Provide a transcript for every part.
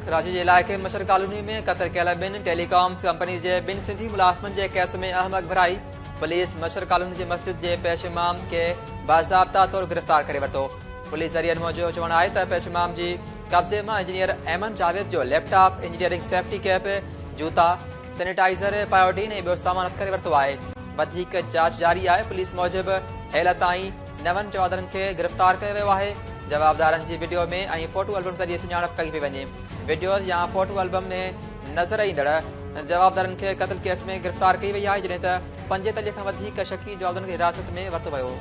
कराची जे इलाइक़े मशर कॉलोनी में क़त्ल कयल ॿिनि टेलीकॉम कंपनी जे ॿिनि सिंधी मुलाज़िमनि जे केस में अहम भराई। पुलिस मशर कॉलोनी जी मस्जिद जे पेश इमाम खे बाज़ाब्ता तौर गिरफ़्तार करे वरितो। पुलिस ज़रियनि मूजिबि चवणु आहे त पेश इमाम जी कब्ज़े मां इंजीनियर अहमद जावेद जो लैपटॉप, इंजीनियरिंग सेफ्टी कैप, जूता, सैनिटाइज़र, पायोडीन ऐं ॿियो सामान हथ करे वरितो आहे। वधीक जांच जारी आहे। पुलिस मूजिबि हेल ताईं 9 जवाबदारनि खे गिरफ़्तार कयो वियो आहे। जवाबदारनि जी वीडियो में ऐं फोटो एल्बम ज़रिए सुञाणप कई पई वञे। वीडियो या फोटो एल्बम में नज़र ईंदड़ जवाबदारनि खे क़त्ल केस में गिरफ़्तार कई वई आहे, जॾहिं त 45 खां वधीक शकी जवाबदारनि खे हिरासत में वरितो वियो।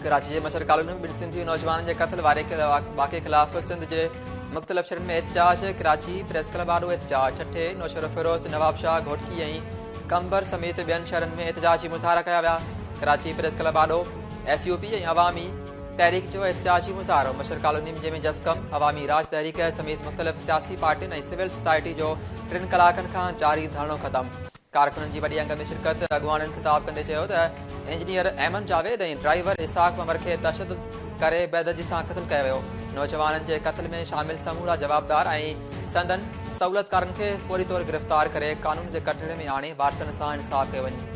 कराची जे मशर कॉलोनी में ॿिनि सिंधी नौजवाननि जे क़त्ल वारे वाक़े ख़िलाफ़ सिंध जे मुख़्तलिफ़ शहरनि में एहतजाज। कराची प्रेस क्लब आॾो एहतजाज, ठठे, नौशर फिरोज़, नवाबशाह, घोटकी ऐं कंबर समेत ॿियनि शहरनि में एहतजाजी मुज़ाहरा कया विया। कराची प्रेस क्लब आॾो SUP ऐं अवामी तहरीक जो एहतजाजी मुज़ाहरो। मशर कॉलोनी जंहिंमें जस्कम, अवामी राज तहरीक समेत मुख़्तलिफ़ सियासी पार्टियुनि ऐं सिविल सोसाइटी जो 3 कलाकनि खां जारी धरणो ख़तमु। कारकुननि जी वॾी अंग में शिरकत। अॻवाननि ख़िताब कंदे चयो त इंजीनियर अहमद जावेद ऐं ड्राइवर इसाक ममर खे तशद्दुद करे बेदर्दी सां क़त्ल कयो वियो। नौजवाननि जे क़त्ल में शामिल समूरा जवाबदार ऐं संदन सहूलियतकारनि खे फौरी तौर गिरफ़्तार करे कानून जे कटहरे में आणे वारसनि सां इंसाफ़ कयो वञे।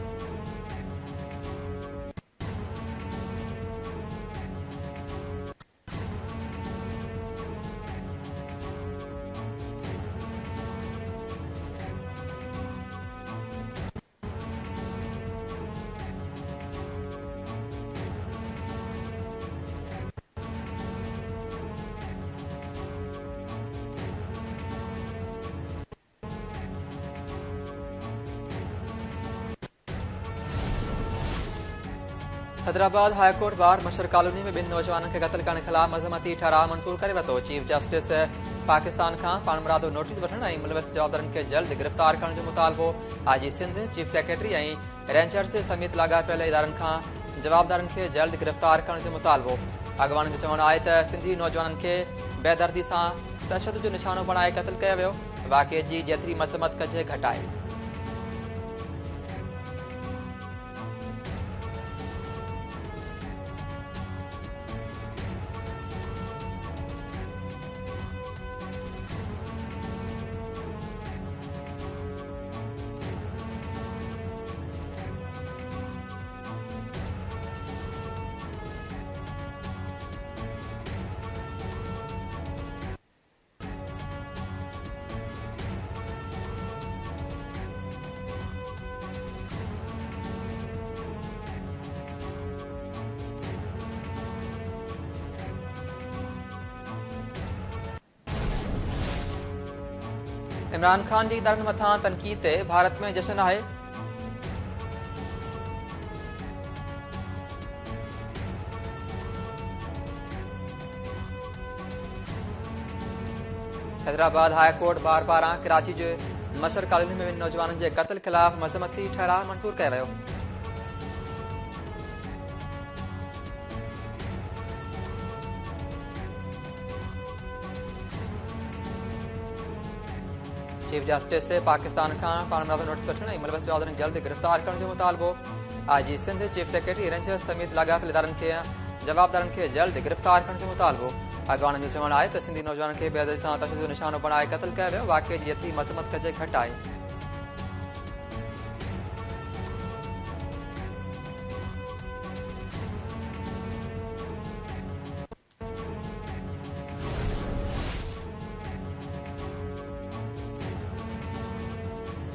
हैदराबाद हाईकोर्ट बार मशर कॉलोनी में 2 नौजवाननि खे क़त्ल करण खिलाफ़ मज़मती ठहराव मंज़ूर करे वरितो। चीफ जस्टिस पाकिस्तान खां पाण मुरादो नोटिस वठण ऐं मुलविस जवाबदारनि खे जल्द गिरफ़्तार करण जो मुतालबो। IG सिंध, चीफ सेक्रेटरी ऐं रेंजर्स समेत लाॻापियल इदारनि खां जवाबदारनि खे जल्द गिरफ़्तार करण जो मुतालबो। अॻवाननि जो चवणु आहे त सिंधी नौजवाननि खे बेदर्दी सां तशद्दुद जो निशानो बणाए क़त्ल कयो वियो। वाक़े जी जेतिरी मज़म्मत कजे घटि आहे। इमरान खान जी इदारनि मथां तनक़ीद ते भारत में जश्न आहे। हैदराबाद हाईकोर्ट बार पारां कराची जे मशर कॉलोनी में 2 नौजवाननि जे क़त्ल ख़िलाफ़ मज़मती ठहराव मंज़ूर कयो वियो। चीफ जस्टिस पाकिस्तान खां पाण मुरादो नोटिस वठण ऐं मुलविस जवाबदारनि खे जल्द गिरफ़्तार करण जो मुतालबो। IG Sindh, chief secretary, rangers समेत लाॻापियल इदारनि खे जवाबदारनि खे जल्द गिरफ़्तार करण जो मुतालबो। अॻवाननि जो चवणु आहे त सिंधी नौजवाननि खे बेदर्दी सां तशद्दुद जो निशानो बणाए क़त्ल कयो वियो। वाक़े जी एतिरी मज़म्मत कजे घटि आहे।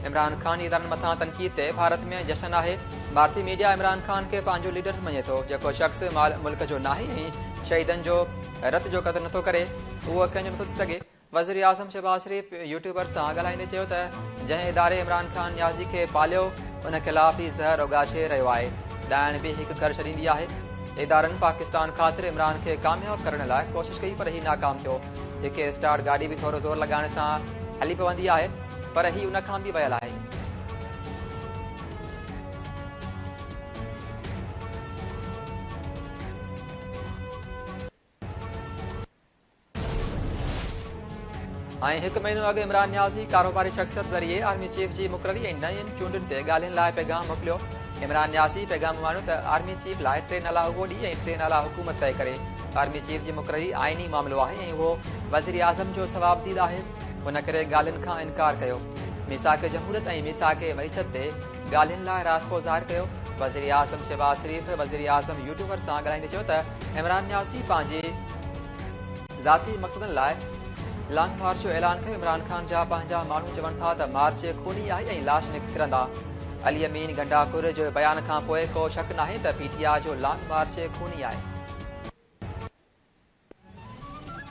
इमरान खान जी इदारनि मथां तनक़ीद ते भारत में जश्न आहे। भारतीय मीडिया इमरान खान खे पंहिंजो लीडर मञे थो, जेको शख़्स मुल्क जो नाहे ऐं शहीदनि जो रत जो क़दुरु नथो करे, उहो कंहिंजो नथो थी सघे। वज़ीर आज़म शहबाज शरीफ़ यूट्यूबर सां ॻाल्हाईंदे चयो त जंहिं इदारे इमरान खान न्याज़ी खे पालियो, उन ख़िलाफ़ ई ज़हर उगाशे रहियो आहे। ॾाइण बि हिकु घर छॾींदी आहे। इदारनि पाकिस्तान ख़ातिर इमरान खे कामयाबु करण लाइ कोशिशि कई, पर ही नाकाम थियो। जेके स्टार्ट गाॾी बि थोरो ज़ोर लॻाइण सां हली पवंदी आहे, पर ही उन खां बि वियल आहे। ऐं हिकु महीनो अॻु इमरान न्याज़ी कारोबारी शख़्सियत ज़रिए आर्मी चीफ जी मुक़ररी ऐं नयुनि चूंडुनि ते ॻाल्हियुनि लाइ पैगाम मोकिलियो। इमरान न्याज़ी पैगाम माण्हू त आर्मी चीफ लाइ 3 नाला उहो ॾींहुं ऐं 3 नाला हुकूमत तय करे। आर्मी चीफ जी मुक़ररी आइनी मामिलो आहे ऐं उहो वज़ीर आज़म जो सवाबदीद आहे। उन करे ॻाल्हियुनि खां इनकार कयो। मीसाक जमहूरियत ऐं मीसाक मईशत ते ॻाल्हियुनि लाइ राज़पो ज़ाहिर कयो। वज़ीर आज़म शहबाज शरीफ़ वज़ीर आज़म यूट्यूबर सां ॻाल्हाईंदे चयो त इमरान न्याज़ी पंहिंजे ज़ाती मक़सदनि लाइ लॉन्ग मार्च जो ऐलान कयो। इमरान ख़ान जा पंहिंजा माण्हू चवनि था त मार्च खूनी आहे ऐं लाश निकिरंदा। अली अमीन गंडापुर जो बयान खां पोइ को शक नाहे त पीटीआई जो लॉन्ग मार्च खूनी आहे।